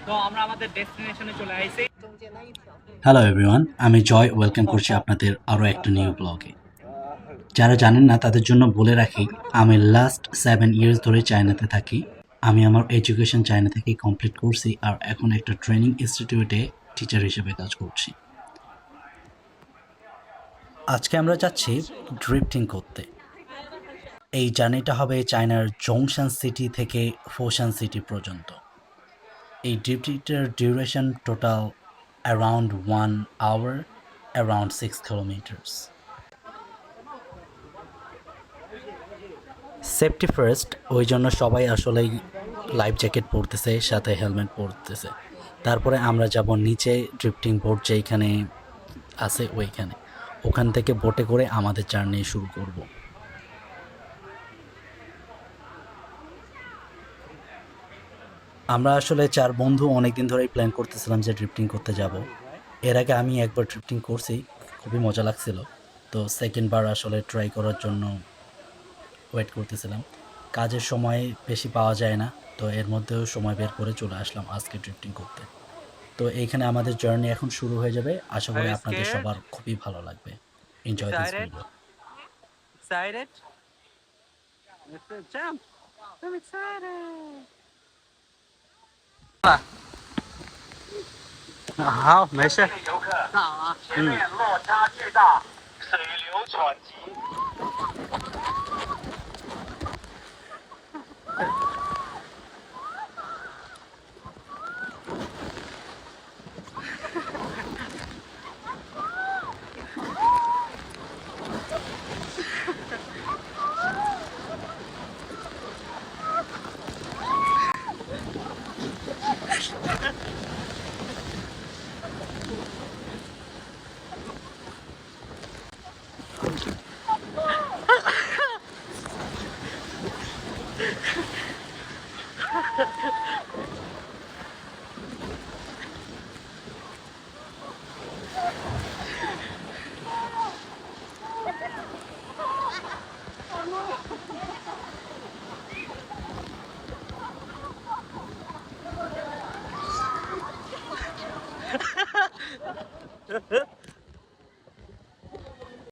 তো আমরা আমাদের ডেস্টিনেশনে চলে আইছি। হ্যালো এভরিওয়ান, আমি জয় ওয়েলকাম করছি আপনাদের আরও একটা নিউ ব্লগে। যারা জানেন না তাদের জন্য বলে রাখি, আমি লাস্ট 7 ইয়ার্স ধরে চায়নাতে থাকি। আমি আমার এডুকেশন চায়না থেকেই কমপ্লিট করছি আর এখন একটা ট্রেনিং ইনস্টিটিউটে টিচার হিসেবে কাজ করছি। আজকে আমরা যাচ্ছি ড্রিফটিং করতে। এই জার্নিটা হবে চায়নার জংশন সিটি থেকে ফোশান সিটি পর্যন্ত। এই ড্রিফটিংটার duration total around 1 hour, around 6 kilometres. Safety first, ওই জন্য সবাই আসলেই লাইফ জ্যাকেট পরতেছে, সাথে হেলমেট পরতেছে। তারপরে আমরা যাব নিচে, ড্রিফটিং বোট যেইখানে আছে ওইখানে, ওখান থেকে বোটে করে আমাদের জার্নি শুরু করব। আমরা আসলে 4 বন্ধু অনেকদিন ধরেই প্ল্যান করতেছিলাম যে ড্রিফটিং করতে যাব। এর আগে আমি একবার ড্রিফটিং করছি, খুবই মজা লাগছিল। তো সেকেন্ড বার আসলে ট্রাই করার জন্য ওয়েট করতেছিলাম। কাজের সময় বেশি পাওয়া যায় না, তো এর মধ্যেও সময় বের করে চলে আসলাম আজকে ড্রিফটিং করতে। তো এইখানে আমাদের জার্নি এখন শুরু হয়ে যাবে। আশা Are করি you আপনাদের scared? সবার খুবই ভালো লাগবে। Enjoy this Excited? Video. Excited? Let's jump. I'm excited. 好，没事。游客，前面落差巨大，水流湍急。